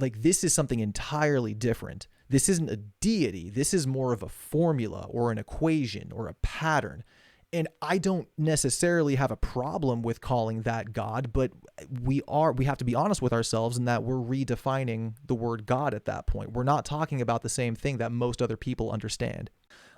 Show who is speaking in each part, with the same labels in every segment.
Speaker 1: Like, this is something entirely different. This isn't a deity. This is more of a formula or an equation or a pattern. And I don't necessarily have a problem with calling that God, but we have to be honest with ourselves in that we're redefining the word God at that point. We're not talking about the same thing that most other people understand.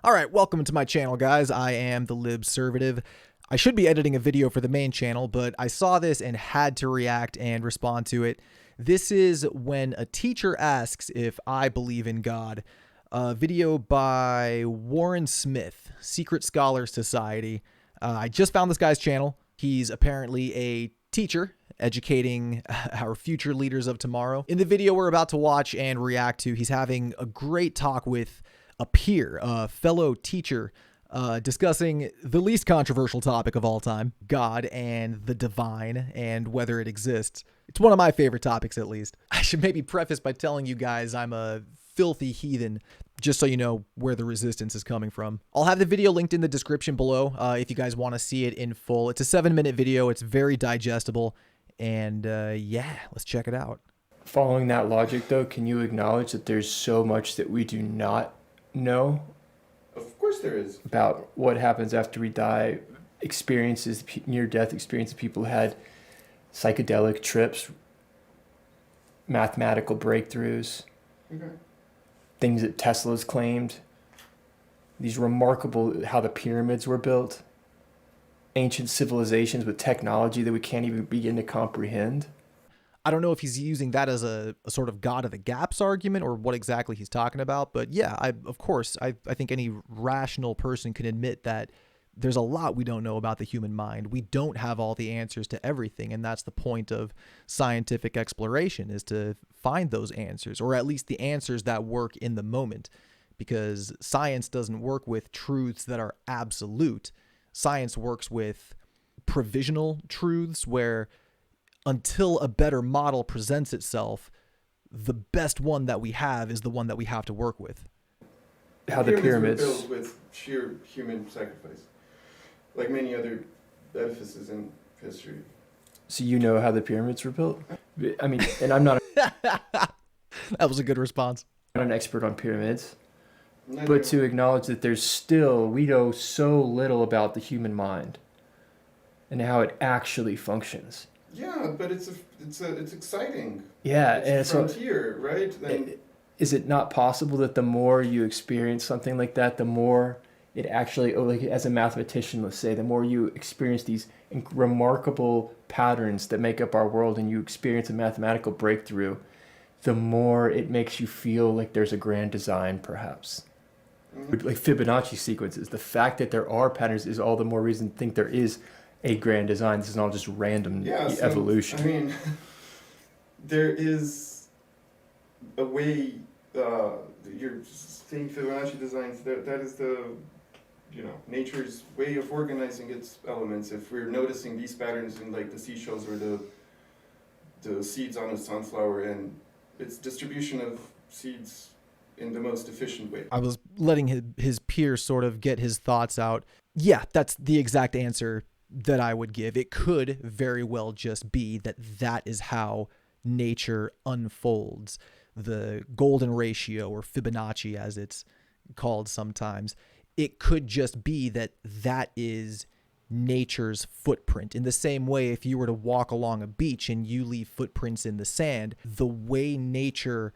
Speaker 1: All right, welcome to my channel, guys. I am the Libservative. I should be editing a video for the main channel, but I saw this and had to react and respond to it. This is when a teacher asks if I believe in God. A video by Warren Smith, Secret Scholar Society. I just found this guy's channel. He's apparently a teacher educating our future leaders of tomorrow. In the video we're about to watch and react to, he's having a great talk with a peer, a fellow teacher, discussing the least controversial topic of all time, God and the divine and whether it exists. It's one of my favorite topics, at least. I should maybe preface by telling you guys I'm a filthy heathen, just so you know where the resistance is coming from. I'll have the video linked in the description below if you guys want to see it in full. It's a 7-minute video. It's very digestible. And yeah, let's check it out.
Speaker 2: Following that logic, though, can you acknowledge that there's so much that we do not know?
Speaker 3: Of course there is.
Speaker 2: About what happens after we die, experiences, near-death experiences people had, psychedelic trips, mathematical breakthroughs.
Speaker 3: Okay.
Speaker 2: Things that Tesla's claimed, these remarkable, how the pyramids were built, ancient civilizations with technology that we can't even begin to comprehend.
Speaker 1: I don't know if he's using that as a sort of God of the gaps argument or what exactly he's talking about, but yeah, of course, I think any rational person can admit that there's a lot we don't know about the human mind. We don't have all the answers to everything, and that's the point of scientific exploration, is to find those answers, or at least the answers that work in the moment, because science doesn't work with truths that are absolute. Science works with provisional truths where until a better model presents itself, the best one that we have is the one that we have to work with.
Speaker 2: How the pyramids
Speaker 3: were built with sheer human sacrifice, like many other edifices in history.
Speaker 2: So you know how the pyramids were built? I mean, and I'm not
Speaker 1: That was a good response.
Speaker 2: an expert on pyramids,
Speaker 3: Neither
Speaker 2: but to acknowledge that we know so little about the human mind and how it actually functions.
Speaker 3: Yeah, but it's exciting.
Speaker 2: Yeah,
Speaker 3: it's
Speaker 2: and
Speaker 3: a
Speaker 2: so
Speaker 3: frontier, right? And
Speaker 2: is it not possible that the more you experience something like that, the more it actually, like as a mathematician, let's say, the more you experience these remarkable patterns that make up our world and you experience a mathematical breakthrough, the more it makes you feel like there's a grand design, perhaps. Mm-hmm. Like Fibonacci sequences, the fact that there are patterns is all the more reason to think there is a grand design. This is not just random evolution.
Speaker 3: I mean, there is a way, you're saying Fibonacci designs, that is the, nature's way of organizing its elements. If we're noticing these patterns in like the seashells or the seeds on a sunflower and its distribution of seeds in the most efficient way.
Speaker 1: I was letting his peers sort of get his thoughts out. Yeah, that's the exact answer that I would give. It could very well just be that is how nature unfolds. The golden ratio, or Fibonacci as it's called sometimes, it could just be that is nature's footprint. In the same way, if you were to walk along a beach and you leave footprints in the sand, the way nature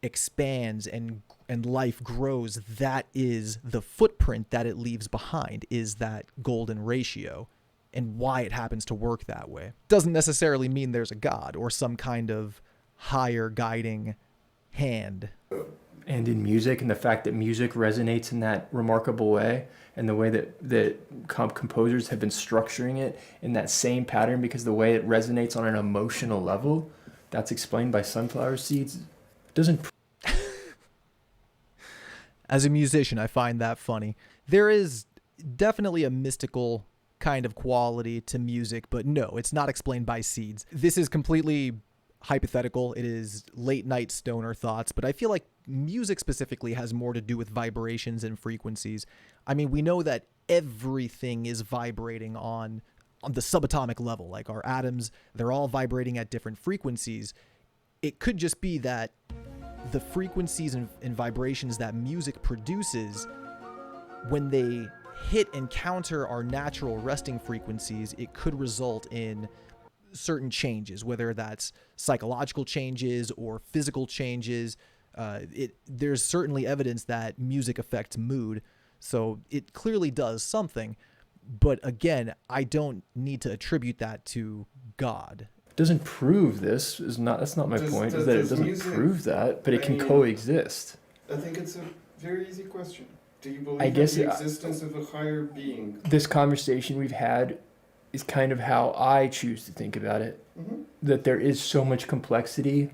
Speaker 1: expands and life grows, that is the footprint that it leaves behind, is that golden ratio, and why it happens to work that way. Doesn't necessarily mean there's a God or some kind of higher guiding hand.
Speaker 2: And in music, and the fact that music resonates in that remarkable way, and the way that composers have been structuring it in that same pattern, because the way it resonates on an emotional level, that's explained by sunflower seeds. It doesn't.
Speaker 1: As a musician, I find that funny. There is definitely a mystical kind of quality to music, but no, it's not explained by seeds. This is completely hypothetical. It is late night stoner thoughts, but I feel like music specifically has more to do with vibrations and frequencies. I mean, we know that everything is vibrating on the subatomic level, like our atoms, they're all vibrating at different frequencies. It could just be that the frequencies and vibrations that music produces, when they hit and counter our natural resting frequencies, it could result in certain changes, whether that's psychological changes or physical changes. There's certainly evidence that music affects mood, so it clearly does something. But again, I don't need to attribute that to God.
Speaker 2: Doesn't prove this. That's not my point. Is that it doesn't prove that, but it can coexist.
Speaker 3: I think it's a very easy question. Do you believe
Speaker 2: I
Speaker 3: in
Speaker 2: guess
Speaker 3: the existence of a higher being?
Speaker 2: This conversation we've had is kind of how I choose to think about it.
Speaker 3: Mm-hmm.
Speaker 2: That there is so much complexity.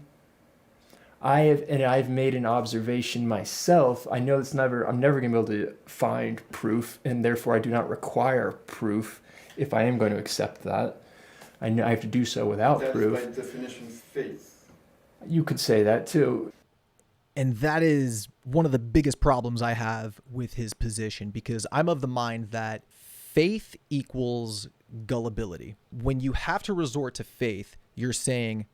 Speaker 2: I've made an observation myself. I know I'm never going to be able to find proof, and therefore I do not require proof if I am going to accept that. I know I have to do so without proof.
Speaker 3: That is by definition faith.
Speaker 2: You could say that too.
Speaker 1: And that is one of the biggest problems I have with his position, because I'm of the mind that faith equals gullibility. When you have to resort to faith, you're saying,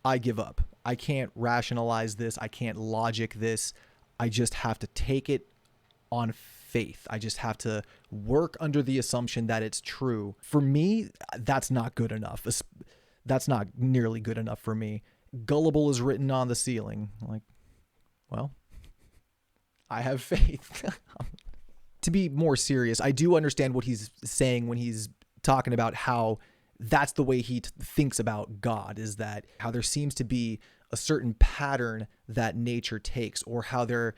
Speaker 1: I give up. I can't rationalize this. I can't logic this. I just have to take it on faith. I just have to work under the assumption that it's true. For me, that's not good enough. That's not nearly good enough for me. Gullible is written on the ceiling. Like, well, I have faith. To be more serious, I do understand what he's saying when he's talking about how that's the way he thinks about God, is that how there seems to be a certain pattern that nature takes, or how there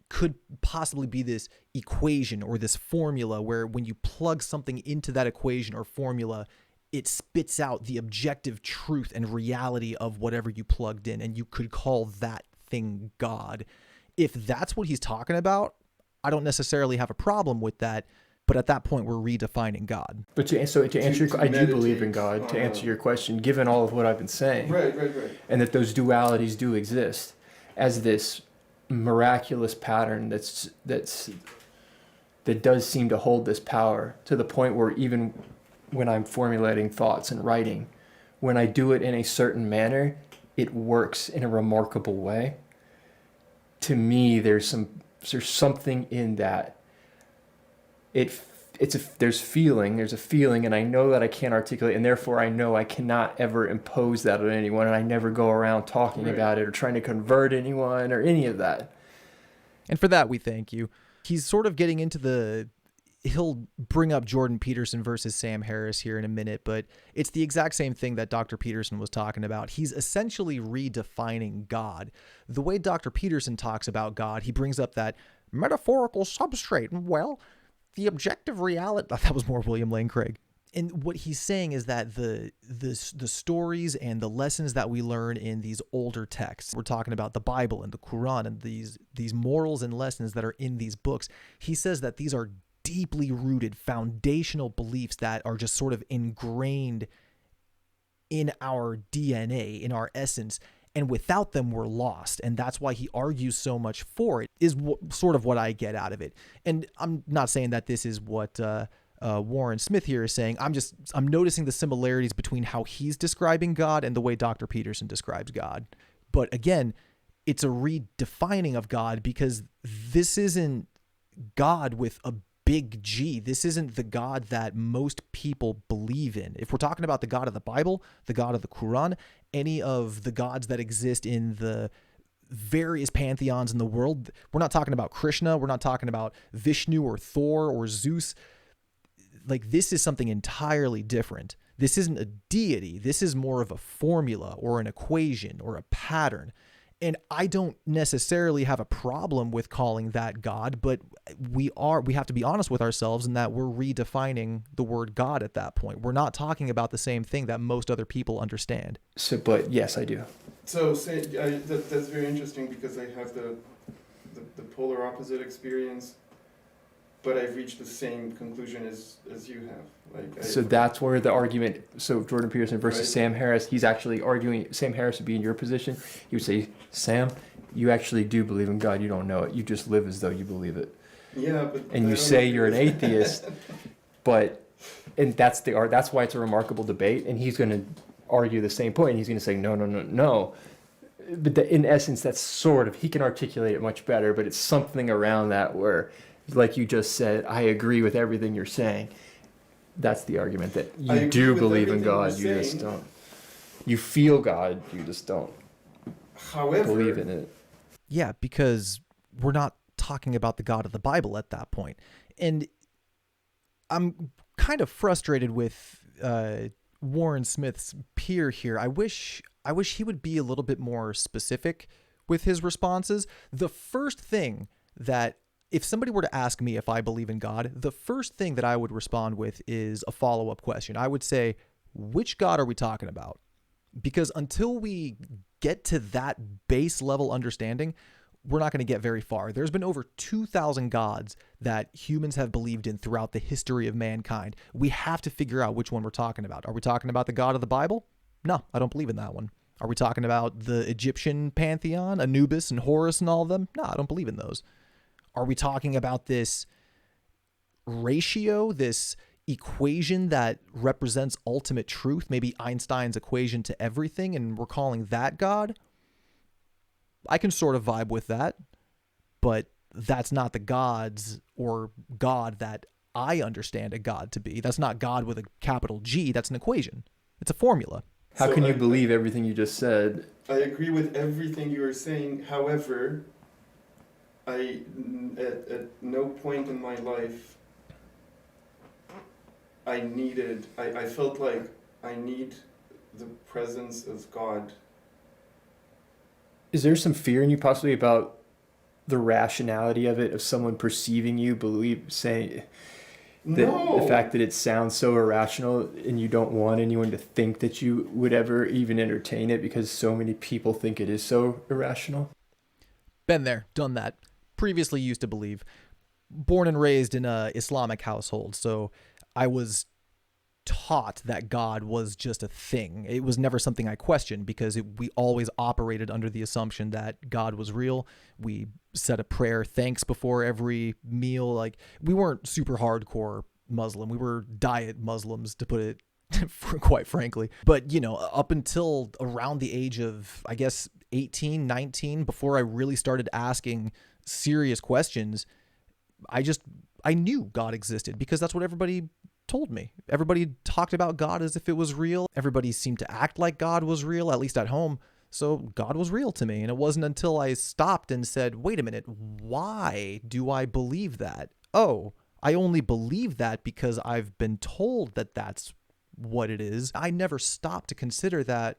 Speaker 1: could possibly be this equation or this formula where when you plug something into that equation or formula, it spits out the objective truth and reality of whatever you plugged in, and you could call that thing God. If that's what he's talking about, I don't necessarily have a problem with that. But at that point, we're redefining God.
Speaker 2: But to answer, I do believe in God. To answer your question, given all of what I've been saying,
Speaker 3: Right.
Speaker 2: and that those dualities do exist, as this miraculous pattern that does seem to hold this power, to the point where even when I'm formulating thoughts and writing, when I do it in a certain manner, it works in a remarkable way. To me, there's something in that. There's a feeling, and I know that I can't articulate, and therefore I know I cannot ever impose that on anyone, and I never go around talking about it or trying to convert anyone or any of that.
Speaker 1: And for that, we thank you. He's sort of getting into he'll bring up Jordan Peterson versus Sam Harris here in a minute, but it's the exact same thing that Dr. Peterson was talking about. He's essentially redefining God. The way Dr. Peterson talks about God, he brings up that metaphorical substrate. Well, the objective reality, that was more William Lane Craig. And what he's saying is that the stories and the lessons that we learn in these older texts, we're talking about the Bible and the Quran and these morals and lessons that are in these books. He says that these are deeply rooted foundational beliefs that are just sort of ingrained in our DNA, in our essence. And without them, we're lost. And that's why he argues so much for it, is sort of what I get out of it. And I'm not saying that this is what Warren Smith here is saying. I'm noticing the similarities between how he's describing God and the way Dr. Peterson describes God. But again, it's a redefining of God, because this isn't God with a big G. This isn't the God that most people believe in. If we're talking about the God of the Bible, the God of the Quran, any of the gods that exist in the various pantheons in the world, we're not talking about Krishna, we're not talking about Vishnu or Thor or Zeus. Like, this is something entirely different. This isn't a deity. This is more of a formula or an equation or a pattern. And I don't necessarily have a problem with calling that God, but we have to be honest with ourselves in that we're redefining the word God at that point. We're not talking about the same thing that most other people understand.
Speaker 2: So, but yes, I do.
Speaker 3: So that's very interesting, because I have the polar opposite experience, but I've reached the same conclusion as you have. So
Speaker 2: that's where the argument, so Jordan Peterson versus Sam Harris, he's actually arguing, Sam Harris would be in your position. He would say, Sam, you actually do believe in God. You don't know it. You just live as though you believe it.
Speaker 3: Yeah, but
Speaker 2: and you say you're an atheist, and that's why it's a remarkable debate. And he's going to argue the same point. And he's going to say, no. but in essence, that's sort of, he can articulate it much better, but it's something around that where, like you just said, I agree with everything you're saying. That's the argument, that
Speaker 3: I
Speaker 2: you
Speaker 3: agree
Speaker 2: do
Speaker 3: with
Speaker 2: believe in
Speaker 3: everything
Speaker 2: God,
Speaker 3: you're
Speaker 2: you just
Speaker 3: saying.
Speaker 2: don't. You feel God, you just don't
Speaker 3: However,
Speaker 2: believe in it.
Speaker 1: Yeah, because we're not talking about the God of the Bible at that point. And I'm kind of frustrated with Warren Smith's peer here. I wish he would be a little bit more specific with his responses. The first thing that, if somebody were to ask me if I believe in God, the first thing that I would respond with is a follow-up question. I would say, which God are we talking about? Because until we get to that base level understanding, we're not going to get very far. There's been over 2,000 gods that humans have believed in throughout the history of mankind. We have to figure out which one we're talking about. Are we talking about the God of the Bible? No, I don't believe in that one. Are we talking about the Egyptian pantheon, Anubis and Horus and all of them? No, I don't believe in those. Are we talking about this ratio, this equation that represents ultimate truth, maybe Einstein's equation to everything, and we're calling that God? I can sort of vibe with that, but that's not the gods or God that I understand a God to be. That's not God with a capital G. That's an equation. It's a formula.
Speaker 2: How
Speaker 3: So
Speaker 2: can you believe everything you just said?
Speaker 3: I agree with everything you are saying. However, at no point in my life I felt like I need the presence of God.
Speaker 2: Is there some fear in you possibly about the rationality of it, of someone perceiving you, saying that
Speaker 3: No.
Speaker 2: the fact that it sounds so irrational and you don't want anyone to think that you would ever even entertain it because so many people think it is so irrational?
Speaker 1: Been there, done that. Previously used to believe. Born and raised in a Islamic household, so I was taught that God was just a thing. It was never something I questioned because we always operated under the assumption that God was real. We said a prayer thanks before every meal. Like, we weren't super hardcore Muslim. We were diet Muslims, to put it quite frankly. But, you know, up until around the age of, I guess, 18, 19, before I really started asking serious questions, I knew God existed because that's what everybody told me. Everybody talked about God as if it was real. Everybody seemed to act like God was real, at least at home. So God was real to me. And it wasn't until I stopped and said, wait a minute, why do I believe that? Oh, I only believe that because I've been told that that's what it is. I never stopped to consider that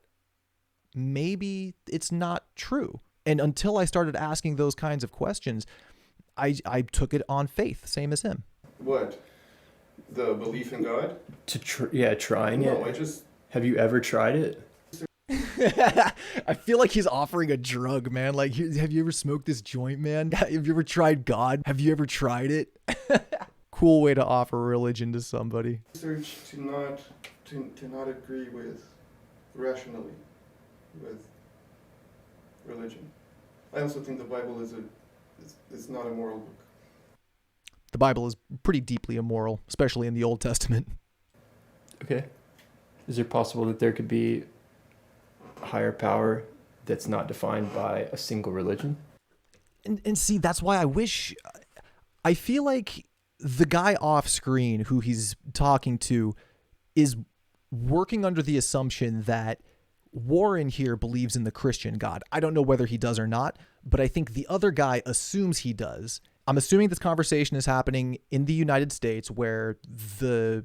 Speaker 1: maybe it's not true. And until I started asking those kinds of questions, I took it on faith, same as him.
Speaker 3: What? The belief in God?
Speaker 2: Trying
Speaker 3: No,
Speaker 2: it. Have you ever tried it?
Speaker 1: I feel like he's offering a drug, man. Like, have you ever smoked this joint, man? Have you ever tried God? Have you ever tried it? Cool way to offer religion to somebody.
Speaker 3: Research to not agree with rationally with religion. I also think the Bible is not a moral book.
Speaker 1: The Bible is pretty deeply immoral, especially in the Old Testament.
Speaker 2: Okay. Is it possible that there could be a higher power that's not defined by a single religion?
Speaker 1: And see, that's why I feel like the guy off screen who he's talking to is working under the assumption that Warren here believes in the Christian God. I don't know whether he does or not, but I think the other guy assumes he does. I'm assuming this conversation is happening in the United States, where the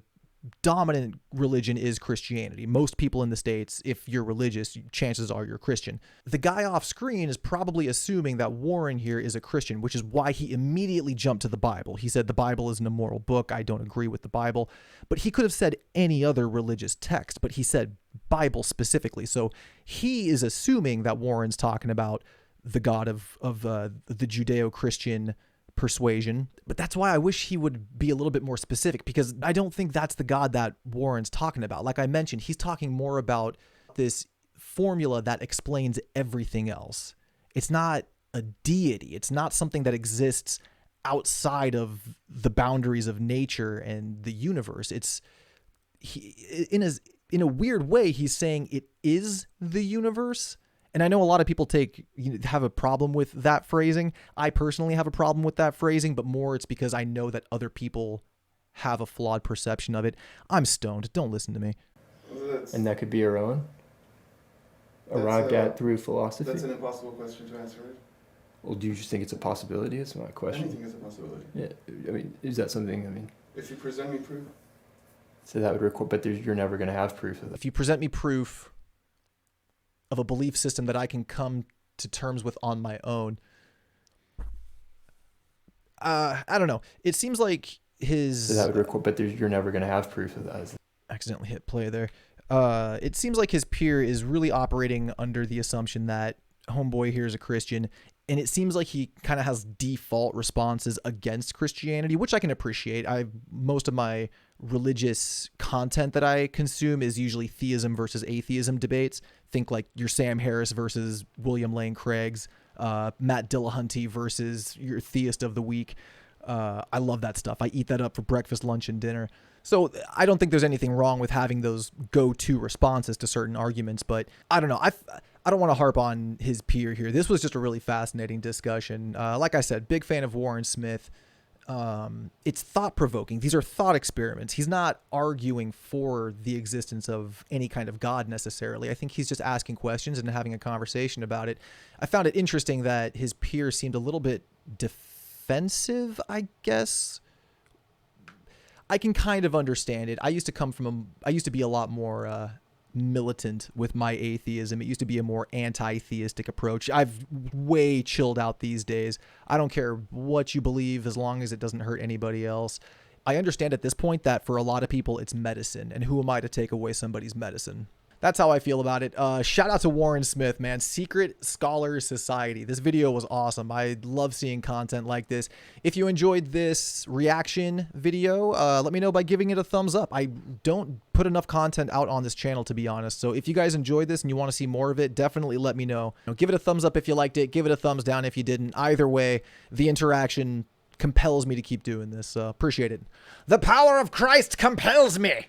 Speaker 1: dominant religion is Christianity. Most people in the States, if you're religious, chances are you're Christian. The guy off screen is probably assuming that Warren here is a Christian, which is why he immediately jumped to the Bible. He said the Bible is an immoral book. I don't agree with the Bible. But he could have said any other religious text, but he said Bible specifically. So he is assuming that Warren's talking about the God of the Judeo-Christian persuasion. But that's why I wish he would be a little bit more specific, because I don't think that's the God that Warren's talking about. Like I mentioned, he's talking more about this formula that explains everything else. It's not a deity. It's not something that exists outside of the boundaries of nature and the universe. In a weird way, he's saying it is the universe, And I know a lot of people have a problem with that phrasing. I personally have a problem with that phrasing, but more it's because I know that other people have a flawed perception of it. I'm stoned. Don't listen to me.
Speaker 2: And that could be our own? Arrived at through philosophy?
Speaker 3: That's an impossible question to answer, right?
Speaker 2: Well, do you just think it's a possibility? It's not a question.
Speaker 3: Anything is a possibility.
Speaker 2: Yeah, I mean, is that something,
Speaker 3: If you present me proof.
Speaker 2: So that would require, but you're never going to have proof of that.
Speaker 1: If you present me proof of a belief system that I can come to terms with on my own, I don't know. It seems like his...
Speaker 2: So that would require, but you're never going to have proof of that.
Speaker 1: Accidentally hit play there. It seems like his peer is really operating under the assumption that homeboy here is a Christian, and it seems like he kind of has default responses against Christianity, which I can appreciate. Most of my religious content that I consume is usually theism versus atheism debates. Think like your Sam Harris versus William Lane Craig's, Matt Dillahunty versus your theist of the week. I love that stuff. I eat that up for breakfast, lunch, and dinner. So I don't think there's anything wrong with having those go-to responses to certain arguments, but I don't know. I don't want to harp on his peer here. This was just a really fascinating discussion. Like I said, big fan of Warren Smith. It's thought-provoking. These are thought experiments. He's not arguing for the existence of any kind of God necessarily. I think he's just asking questions and having a conversation about it. I found it interesting that his peer seemed a little bit defensive, I guess. I can kind of understand it. I used to be a lot more militant with my atheism. It used to be a more anti-theistic approach. I've way chilled out these days. I don't care what you believe as long as it doesn't hurt anybody else. I understand at this point that for a lot of people it's medicine, and who am I to take away somebody's medicine? That's how I feel about it. Shout out to Warren Smith, man. Secret Scholar Society. This video was awesome. I love seeing content like this. If you enjoyed this reaction video, let me know by giving it a thumbs up. I don't put enough content out on this channel, to be honest. So if you guys enjoyed this and you want to see more of it, definitely let me know. Give it a thumbs up if you liked it. Give it a thumbs down if you didn't. Either way, the interaction compels me to keep doing this. Appreciate it. The power of Christ compels me.